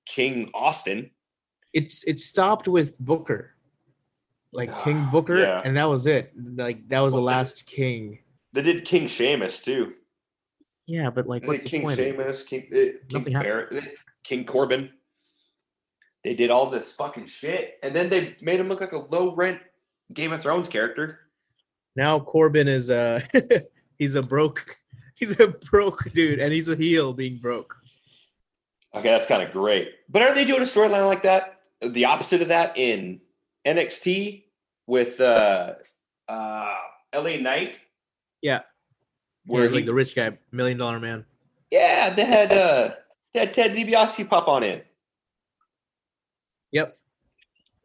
King Austin. It stopped with Booker, like King Booker, Yeah. and that was it. Like that was the last King. They did King Sheamus too. Yeah, but like, what's the King point? Sheamus, King Nothing happened. Barrett, King Corbin. They did all this fucking shit, and then they made him look like a low rent Game of Thrones character. Now Corbin is he's a broke dude, and he's a heel being broke. Okay, that's kind of great. But are they doing a storyline like that? The opposite of that in NXT with LA Knight? Yeah. Where like the rich guy, $1 million man. Yeah, they had Ted DiBiase pop on in. Yep.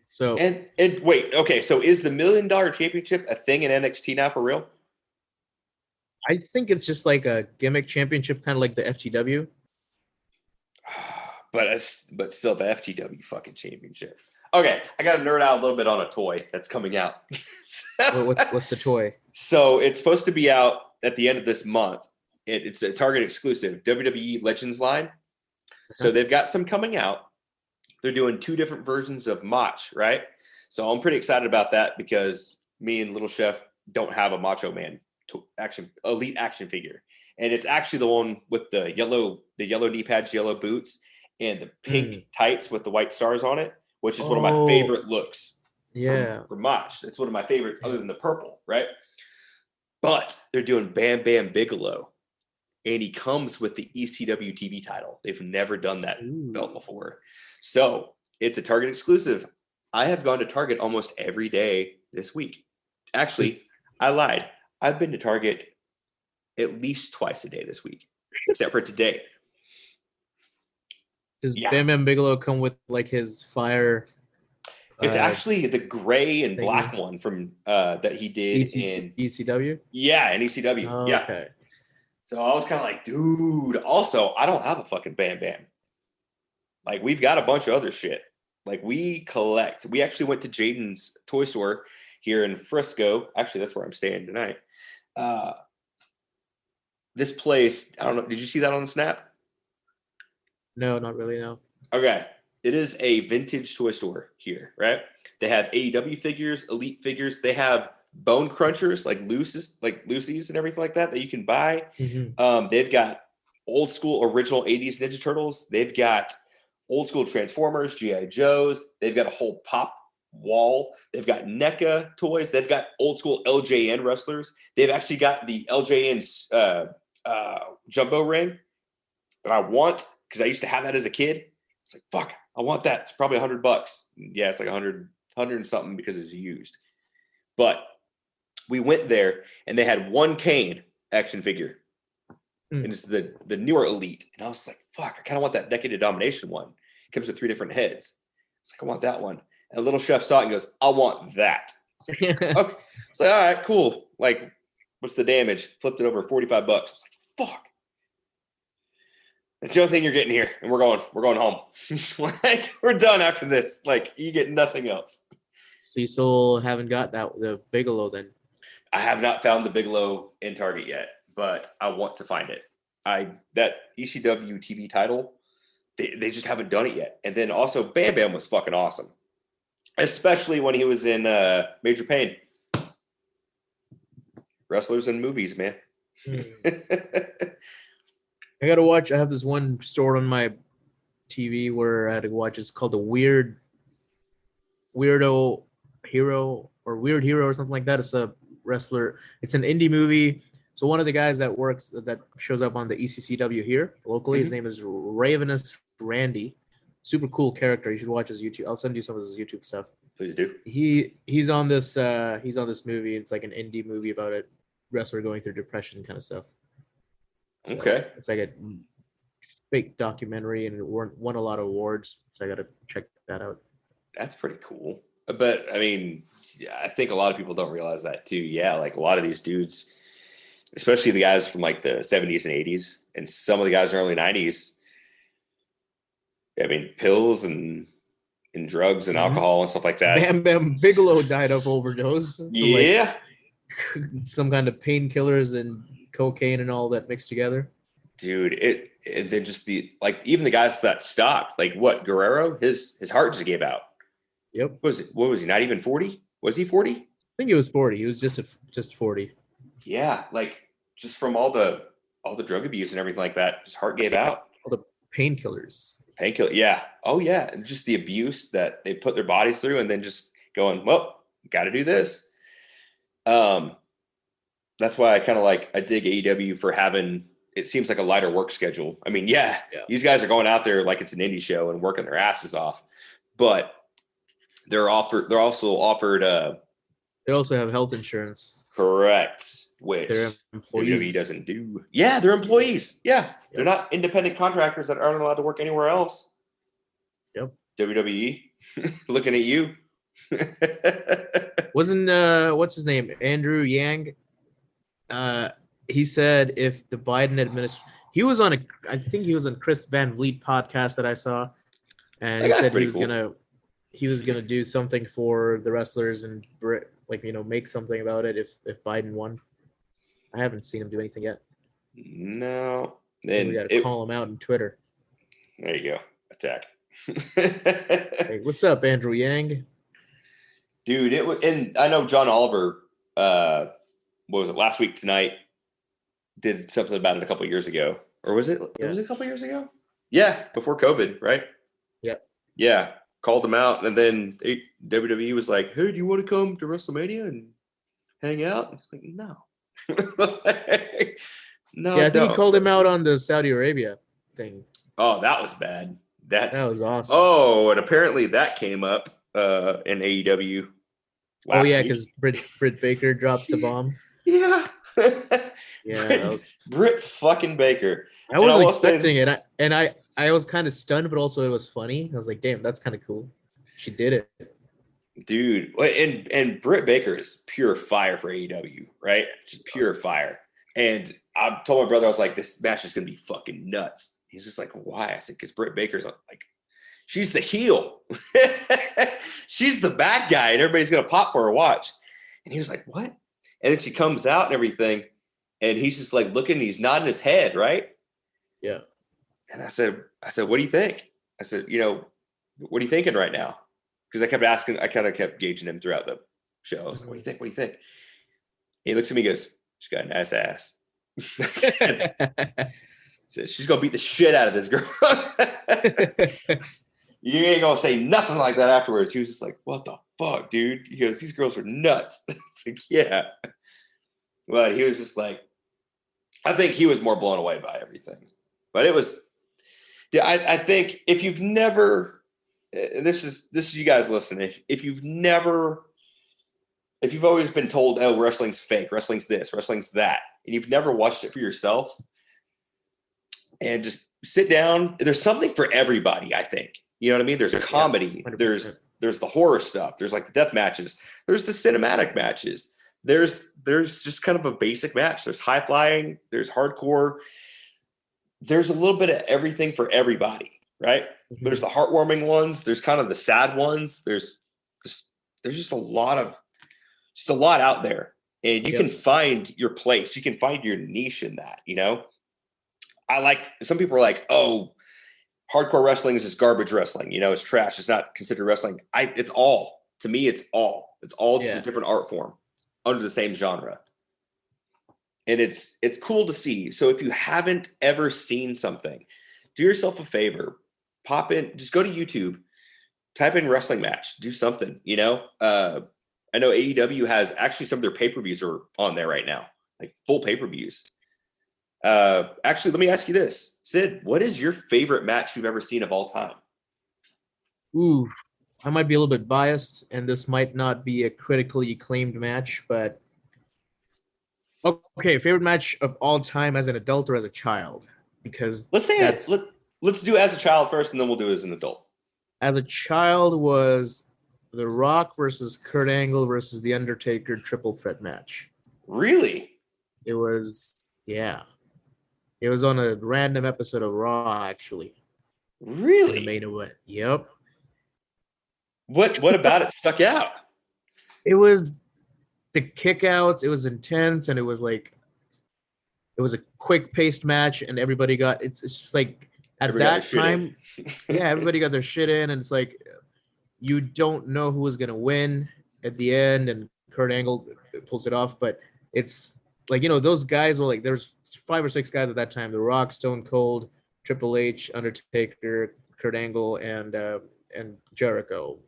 So and wait, okay, so is the $1 million championship a thing in NXT now for real? I think it's just like a gimmick championship, kind of like the FTW. But still the FTW fucking championship. Okay, I got to nerd out a little bit on a toy that's coming out. What's the toy? So it's supposed to be out at the end of this month. It's a Target exclusive WWE Legends line. So they've got some coming out. They're doing 2 different versions of Mach, right? So I'm pretty excited about that because me and Little Chef don't have a Macho Man elite action figure. And it's actually the one with the yellow knee pads, yellow boots, and the pink tights with the white stars on it, which is one of my favorite looks. Yeah. From Mach. It's one of my favorites other than the purple, right? But they're doing Bam Bam Bigelow. And he comes with the ECW TV title. They've never done that belt before. So it's a Target exclusive. I have gone to Target almost every day this week. Actually, I lied. I've been to Target at least twice a day this week, except for today. Does Bam Bam Bigelow come with like his fire? It's actually the gray and black one from that he did in ECW. Yeah, in ECW. Oh, yeah. Okay. So I was kind of like, dude. Also, I don't have a fucking Bam Bam. Like, we've got a bunch of other shit. Like, we collect. We actually went to Jaden's toy store here in Frisco. Actually, that's where I'm staying tonight. This place, I don't know. Did you see that on the Snap? No, not really, no. Okay. It is a vintage toy store here, right? They have AEW figures, Elite figures. They have bone crunchers, like Lucy's and everything like that you can buy. Mm-hmm. They've got old school original 80s Ninja Turtles. They've got old school Transformers, G.I. Joes. They've got a whole pop wall. They've got NECA toys. They've got old school LJN wrestlers. They've actually got the LJN jumbo ring that I want because I used to have that as a kid. It's like, fuck, I want that. It's probably $100. Yeah, it's like 100 and something because it's used. But we went there and they had one Kane action figure. And it's the newer Elite. And I was like, fuck, I kind of want that Decade of Domination one. It comes with 3 different heads. It's like, I want that one. And Little Chef saw it and goes, I want that. Okay. It's like, all right, cool. Like, what's the damage? Flipped it over $45. I was like, fuck. That's the only thing you're getting here. And we're going home. Like, we're done after this. Like, you get nothing else. So you still haven't got the Bigelow then? I have not found the Bigelow in Target yet, but I want to find it. That ECW TV title, they just haven't done it yet. And then also Bam Bam was fucking awesome, especially when he was in Major Pain. Wrestlers and movies, man. I gotta watch. I have this one stored on my TV where I had to watch. It's called the Weirdo Hero or Weird Hero or something like that. It's a wrestler. It's an indie movie. So one of the guys that shows up on the ECCW here locally, his name is Ravenous Randy. Super cool character. You should watch his YouTube. I'll send you some of his YouTube stuff. Please do. He's on this movie. It's like an indie movie about a wrestler going through depression kind of stuff. So okay. It's like a fake documentary and it won a lot of awards. So I got to check that out. That's pretty cool. But I mean, I think a lot of people don't realize that too. Yeah, like a lot of these dudes, especially the guys from like the 70s and 80s and some of the guys in the early 90s, I mean, pills and drugs and alcohol and stuff like that. Bam Bam Bigelow died of overdose. Yeah. Some kind of painkillers and cocaine and all that mixed together. dude, and then just even the guys that stopped, like what, Guerrero, his heart just gave out. Yep. What was he, not even 40? Was he 40? I think he was 40. He was just 40. Yeah, like just from all the drug abuse and everything like that, his heart gave out. All the painkillers. Painkiller, yeah. Oh yeah, and just the abuse that they put their bodies through, and then just going, well, got to do this. That's why I dig AEW for having, it seems like, a lighter work schedule. I mean, yeah, these guys are going out there like it's an indie show and working their asses off, but they're also offered. They also have health insurance. Correct, which WWE doesn't do. Yeah, they're employees. Yeah, they're not independent contractors that aren't allowed to work anywhere else. Yep. WWE, looking at you. Wasn't what's his name, Andrew Yang? He said if the Biden administration, I think he was on Chris Van Vliet podcast that I saw, and he said he was gonna do something for the wrestlers and make something about it if Biden won. I haven't seen him do anything yet. No, and we got to call him out on Twitter. There you go, attack. Hey, what's up, Andrew Yang? Dude, and I know John Oliver. What was it, last week tonight? Did something about it a couple of years ago, or was it? Yeah. Was it a couple of years ago? Yeah, before COVID, right? Yeah. Called him out, and then WWE was like, "Hey, do you want to come to WrestleMania and hang out?" And like, no. No. Yeah, I think he called him out on the Saudi Arabia thing. Oh, that was bad. That was awesome. Oh, and apparently that came up in AEW. Oh yeah, because Britt Baker dropped the bomb. Yeah. Yeah, Britt fucking Baker. I wasn't expecting it, and I was kind of stunned, but also it was funny. I was like, damn, that's kind of cool. She did it. Dude, and Britt Baker is pure fire for AEW, right? Just pure fire. And I told my brother, I was like, this match is going to be fucking nuts. He's just like, why? I said, because Britt Baker's like, she's the heel. She's the bad guy, and everybody's going to pop for her watch. And he was like, what? And then she comes out and everything, and he's just like looking, he's nodding his head, right? Yeah. And I said, what do you think? I said, what are you thinking right now? Because I kept asking, I kind of kept gauging him throughout the show. I was like, what do you think? What do you think? He looks at me and goes, she's got a nice ass. Says, she's going to beat the shit out of this girl. You ain't going to say nothing like that afterwards. He was just like, what the fuck, dude? He goes, these girls are nuts. It's like, yeah. But he was just like, I think he was more blown away by everything. But it was, yeah, I think if you've never, this is you guys listening, if you've always been told, oh, wrestling's fake, wrestling's this, wrestling's that, and you've never watched it for yourself, and just sit down, there's something for everybody, I think. You know what I mean? There's a comedy, 100%. there's the horror stuff, there's like the death matches, there's the cinematic matches, there's just kind of a basic match. There's high flying, there's hardcore, there's a little bit of everything for everybody, right? Mm-hmm. There's the heartwarming ones, there's kind of the sad ones, there's just a lot out there, and you can find your place, you can find your niche in that. Some people are like, oh, hardcore wrestling is just garbage wrestling, it's trash, it's not considered wrestling. It's all just a different art form under the same genre, and it's cool to see. So if you haven't ever seen something, do yourself a favor, pop in, just go to YouTube, type in wrestling match, do something. I know AEW has actually some of their pay-per-views are on there right now, like full pay-per-views. Actually, let me ask you this, Sid, what is your favorite match you've ever seen of all time? Ooh, I might be a little bit biased, and this might not be a critically acclaimed match, but okay, favorite match of all time as an adult or as a child? Because let's do as a child first, and then we'll do as an adult. As a child was The Rock versus Kurt Angle versus The Undertaker triple threat match. Really? It was, yeah. It was on a random episode of Raw, actually. Really? The main event. Yep. What about it stuck out? It was the kickouts. It was intense, and it was like it was a quick paced match, and everybody got it's just like at Everybody got that their shit time, yeah, everybody got their shit in, and it's like you don't know who was gonna win at the end, and Kurt Angle pulls it off, but it's like those guys were like there's 5 or 6 guys at that time: The Rock, Stone Cold, Triple H, Undertaker, Kurt Angle, and Jericho.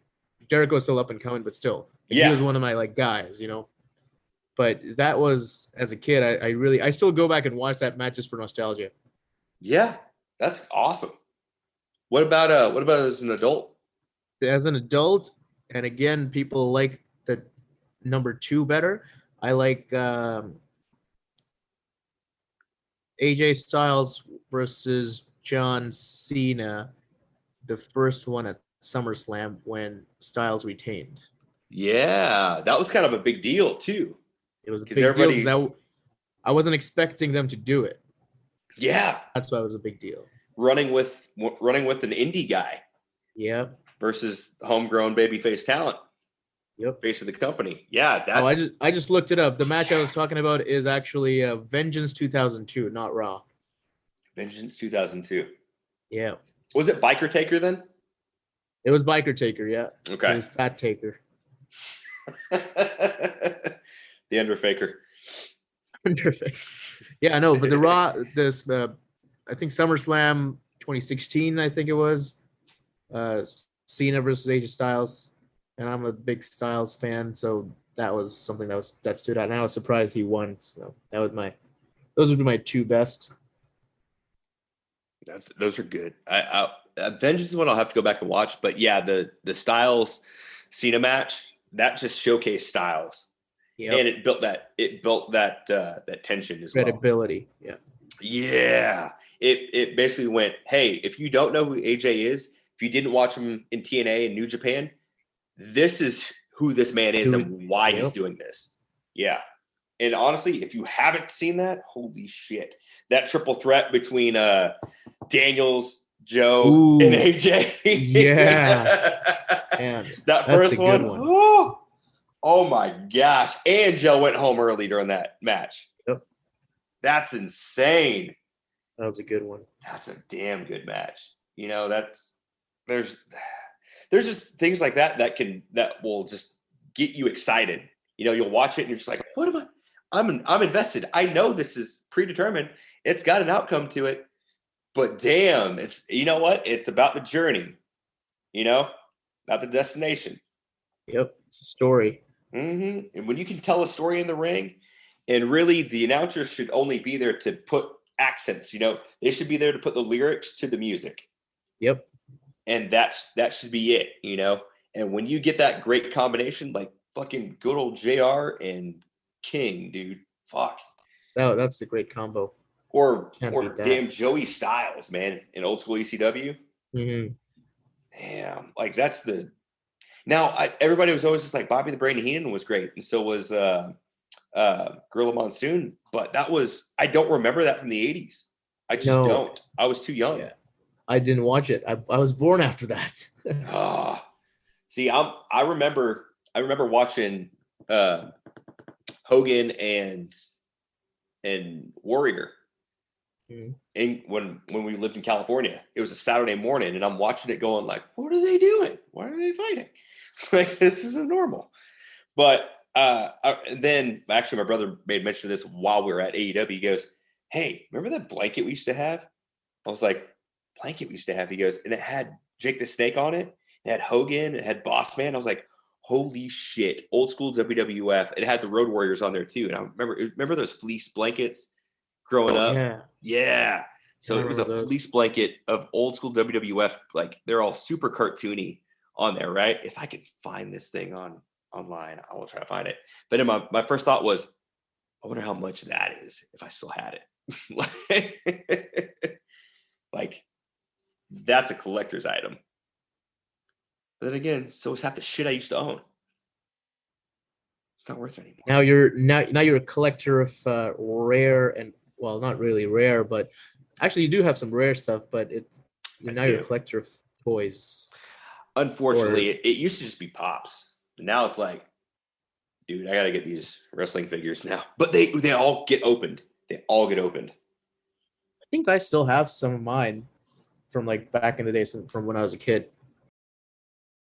Jericho's still up and coming, but still, he was Yeah. one of my like guys, But that was as a kid, I still go back and watch that match just for nostalgia. Yeah. That's awesome. What about as an adult? As an adult, and again, people like the number 2 better. I like AJ Styles versus John Cena, the first one at SummerSlam when Styles retained. Yeah, that was kind of a big deal too. It was a 'Cause big deal everybody- because I wasn't expecting them to do it. Yeah, That's why it was a big deal. running with an indie guy Yep. versus homegrown babyface talent, Yep. face of the company. Yeah, that's Oh, I just looked it up. The match I was talking about is actually Vengeance 2002, not Raw. Vengeance 2002. Yeah. Was it Biker Taker then? It was Biker Taker, yeah. Okay. It was Fat Taker. The Underfaker. Yeah, I know, but the Raw, I think SummerSlam 2016, I think it was, Cena versus AJ Styles, and I'm a big Styles fan, so that was something that stood out, and I was surprised he won. So those would be my 2 best. Those are good. Vengeance is one I'll have to go back and watch, but yeah, the Styles Cena match that just showcased Styles. Yep. And it built that tension as well. Credibility. Yeah. Yeah. It basically went, hey, if you don't know who AJ is, if you didn't watch him in TNA and New Japan, this is who this man is and why he's doing this. Yeah. And honestly, if you haven't seen that, holy shit. That triple threat between Daniels, Joe, and AJ. Yeah. Man, that first one. Oh my gosh. And Joe went home early during that match. Yep. That's insane. That was a good one. That's a damn good match. There's just things like that will just get you excited. You'll watch it and you're just like, what am I? I'm invested. I know this is predetermined. It's got an outcome to it. But damn, it's it's about the journey, not the destination. Yep. It's a story. Mm-hmm. And when you can tell a story in the ring, and really the announcers should only be there to put accents, they should be there to put the lyrics to the music. Yep. And that should be it, And when you get that great combination, like fucking good old JR and King, dude, fuck. Oh, that's the great combo. Or damn Joey Styles, man, in old school ECW. Mm-hmm. Damn, like that's the. Now everybody was always just like Bobby the Brain Heenan was great, and so was Gorilla Monsoon. But I don't remember that from the '80s. I just don't. I was too young. Yeah. I didn't watch it. I was born after that. See, I remember watching Hogan and Warrior. Mm-hmm. And when we lived in California, it was a Saturday morning, and I'm watching it going like, what are they doing? Why are they fighting? Like, this isn't normal. But then actually my brother made mention of this while we were at AEW. He goes, hey, remember that blanket we used to have? I was like, blanket we used to have? He goes, and it had Jake the Snake on it. It had Hogan. It had Boss Man. I was like, holy shit, old school WWF. It had the Road Warriors on there too. And I remember those fleece blankets growing up. Yeah. So it was a fleece blanket of old school WWF. Like, they're all super cartoony on there, right? If I could find this thing online, I will try to find it. But then my first thought was, I wonder how much that is if I still had it. Like, that's a collector's item. But then again, so is half the shit I used to own. It's not worth it anymore. Now you're a collector of rare and, well, not really rare, but actually you do have some rare stuff, but you're a collector of toys. Unfortunately, it used to just be Pops. Now it's like, dude, I gotta get these wrestling figures now. But they all get opened. They all get opened. I think I still have some of mine from like back in the day, from when I was a kid.